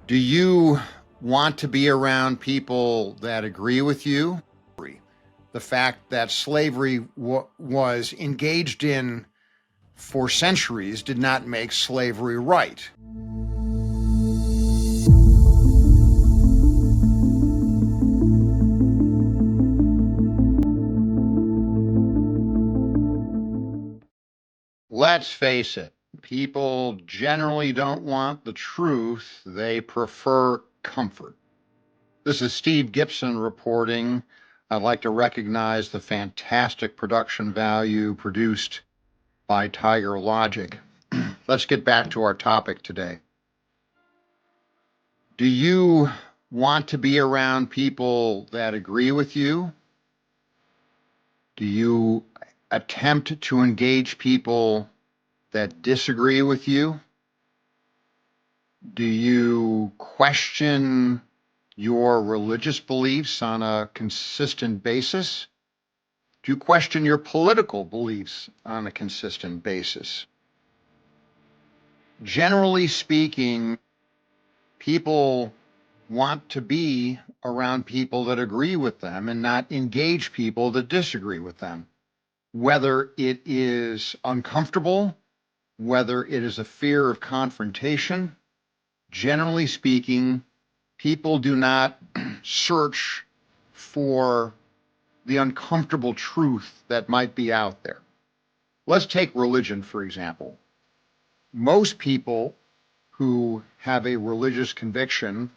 Do you want to be around people that agree with you? The fact that slavery was engaged in for centuries did not make slavery right. Let's face it, people generally don't want the truth, they prefer comfort. This is Steve Gibson reporting. I'd like to recognize the fantastic production value produced by Tiger Logic. Let's get back to our topic today. Do you want to be around people that agree with you? Do you attempt to engage people that disagree with you? Do you question your religious beliefs on a consistent basis? Do you question your political beliefs on a consistent basis? Generally speaking, people want to be around people that agree with them and not engage people that disagree with them. Whether it is uncomfortable, whether it is a fear of confrontation, generally speaking, people do not search for the uncomfortable truth that might be out there. Let's take religion, for example. Most people who have a religious conviction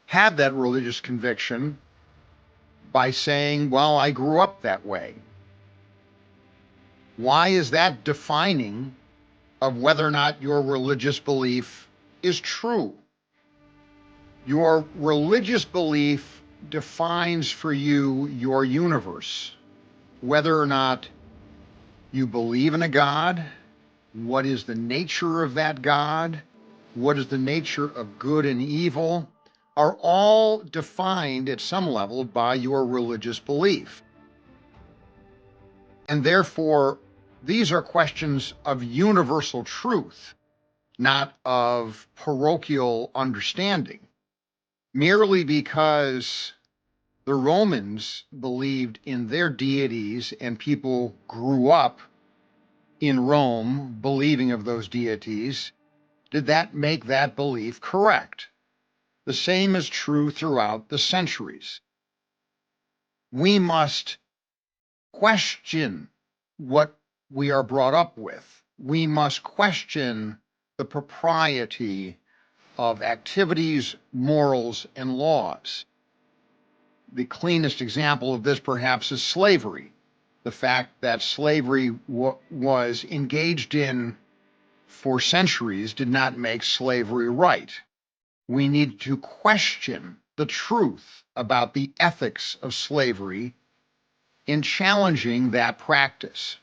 have that religious conviction by saying, well, I grew up that way. Why is that defining of whether or not your religious belief is true? Your religious belief defines for you your universe, whether or not you believe in a God, what is the nature of that God, what is the nature of good and evil, are all defined at some level by your religious belief. And therefore, these are questions of universal truth, not of parochial understanding. Merely because the Romans believed in their deities and people grew up in Rome believing of those deities, did that make that belief correct? The same is true throughout the centuries. We must question what we are brought up with. We must question the propriety of activities, morals, and laws. The cleanest example of this, perhaps, is slavery. The fact that slavery was engaged in for centuries did not make slavery right. We need to question the truth about the ethics of slavery in challenging that practice.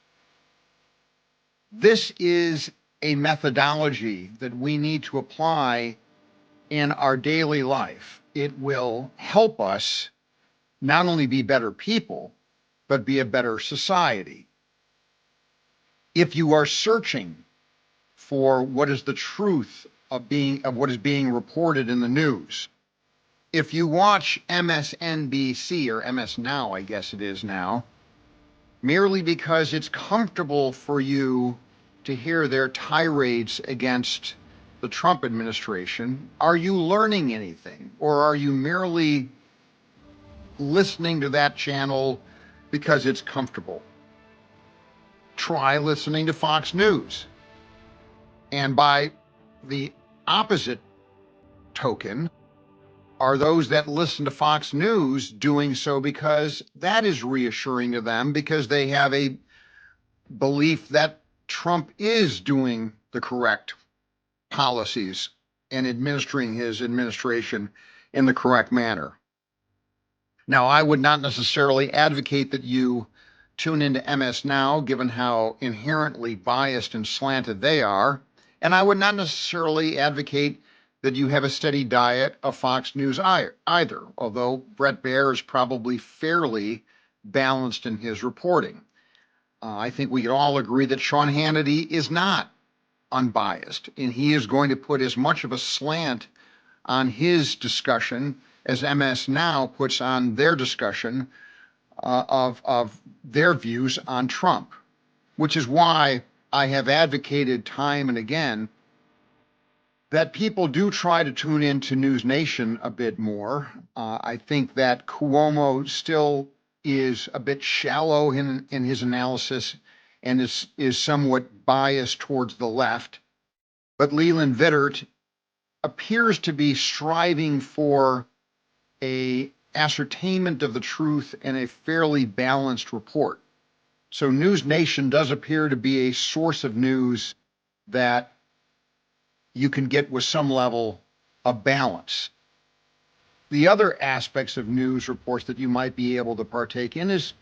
This is a methodology that we need to apply in our daily life. It will help us not only be better people, but be a better society. If you are searching for what is the truth of what is being reported in the news, if you watch MSNBC, or MS Now, I guess it is now, merely because it's comfortable for you to hear their tirades against the Trump administration, are you learning anything? Or are you merely listening to that channel because it's comfortable? Try listening to Fox News. And by the opposite token, are those that listen to Fox News doing so because that is reassuring to them, because they have a belief that Trump is doing the correct policies and administering his administration in the correct manner? Now, I would not necessarily advocate that you tune into MS Now, given how inherently biased and slanted they are, and I would not necessarily advocate that you have a steady diet of Fox News either, although Bret Baier is probably fairly balanced in his reporting. I think we can all agree that Sean Hannity is not unbiased, and he is going to put as much of a slant on his discussion as MS Now puts on their discussion of their views on Trump, which is why I have advocated time and again that people do try to tune into News Nation a bit more. I think that Cuomo still is a bit shallow in his analysis and is somewhat biased towards the left. But Leland Vittert appears to be striving for a ascertainment of the truth and a fairly balanced report. So News Nation does appear to be a source of news that you can get with some level of balance. The other aspects of news reports that you might be able to partake in is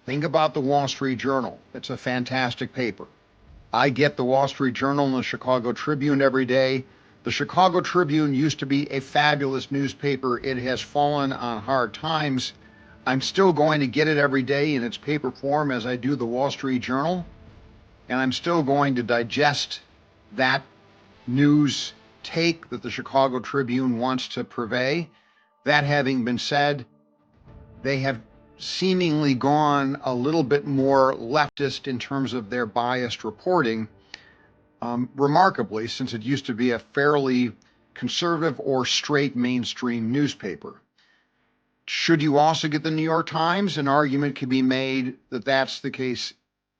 think about the Wall Street Journal. It's a fantastic paper. I get the Wall Street Journal and the Chicago Tribune every day. The Chicago Tribune used to be a fabulous newspaper. It has fallen on hard times. I'm still going to get it every day in its paper form as I do the Wall Street Journal, and I'm still going to digest that news take that the Chicago Tribune wants to purvey. That having been said, they have seemingly gone a little bit more leftist in terms of their biased reporting, remarkably, since it used to be a fairly conservative or straight mainstream newspaper. Should you also get the New York Times, an argument can be made that that's the case.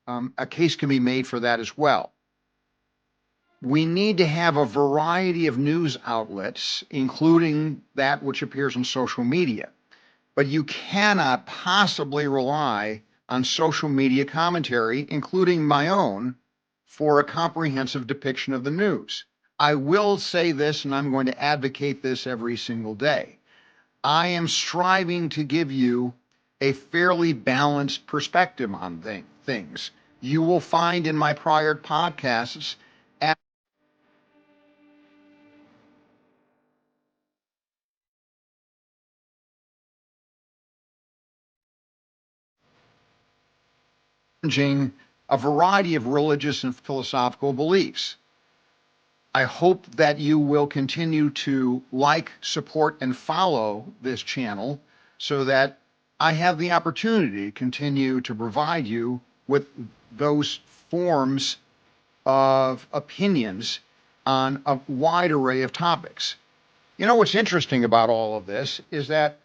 A case can be made for that as well. We need to have a variety of news outlets, including that which appears on social media. But you cannot possibly rely on social media commentary, including my own, for a comprehensive depiction of the news. I will say this, and I'm going to advocate this every single day. I am striving to give you a fairly balanced perspective on things. You will find in my prior podcasts challenging a variety of religious and philosophical beliefs. I hope that you will continue to like, support, and follow this channel so that I have the opportunity to continue to provide you with those forms of opinions on a wide array of topics. You know, what's interesting about all of this is that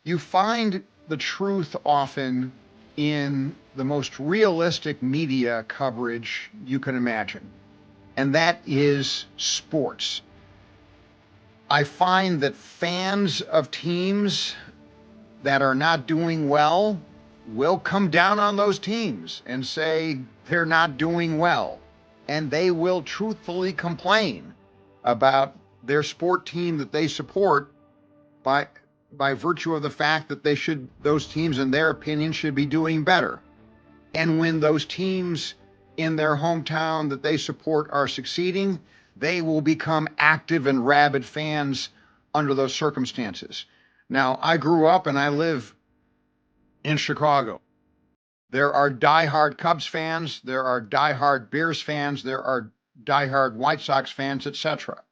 you find the truth often in the most realistic media coverage you can imagine, and that is sports. I find that fans of teams that are not doing well will come down on those teams and say they're not doing well, and they will truthfully complain about their sport team that they support by virtue of the fact that those teams, in their opinion, should be doing better. And when those teams in their hometown that they support are succeeding, they will become active and rabid fans under those circumstances. Now, I grew up and I live in Chicago. There are diehard Cubs fans, there are diehard Bears fans, there are diehard White Sox fans, etc.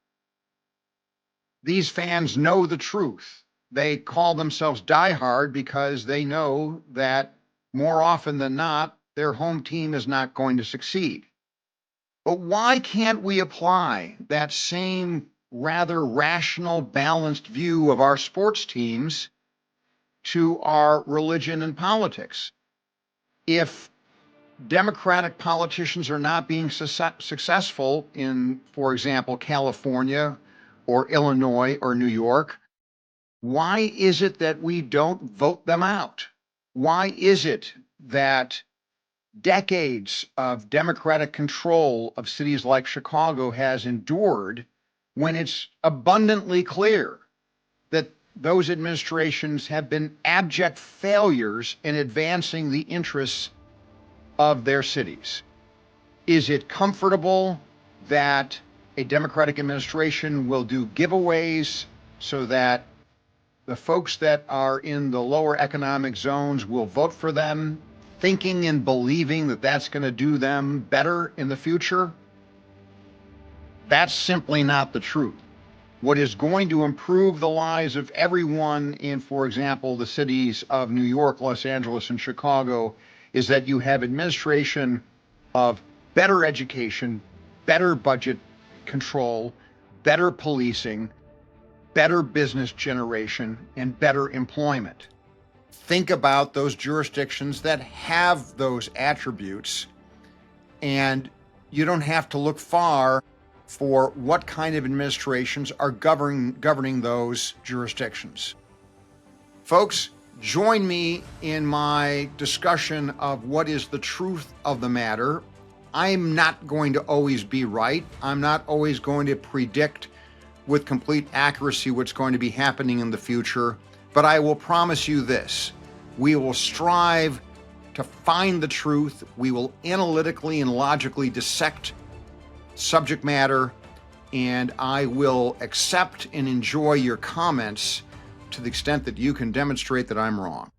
These fans know the truth. They call themselves diehard because they know that more often than not, their home team is not going to succeed. But why can't we apply that same rather rational, balanced view of our sports teams to our religion and politics? If Democratic politicians are not being successful in, for example, California or Illinois or New York, why is it that we don't vote them out? Why is it that decades of Democratic control of cities like Chicago has endured when it's abundantly clear that those administrations have been abject failures in advancing the interests of their cities? Is it comfortable that a Democratic administration will do giveaways so that the folks that are in the lower economic zones will vote for them, thinking and believing that that's going to do them better in the future? That's simply not the truth. What is going to improve the lives of everyone in, for example, the cities of New York, Los Angeles, and Chicago is that you have administration of better education, better budget control, better policing, better business generation, and better employment. Think about those jurisdictions that have those attributes, and you don't have to look far for what kind of administrations are governing those jurisdictions. Folks, join me in my discussion of what is the truth of the matter. I'm not going to always be right. I'm not always going to predict with complete accuracy what's going to be happening in the future, but I will promise you this: we will strive to find the truth. We will analytically and logically dissect subject matter, and I will accept and enjoy your comments to the extent that you can demonstrate that I'm wrong.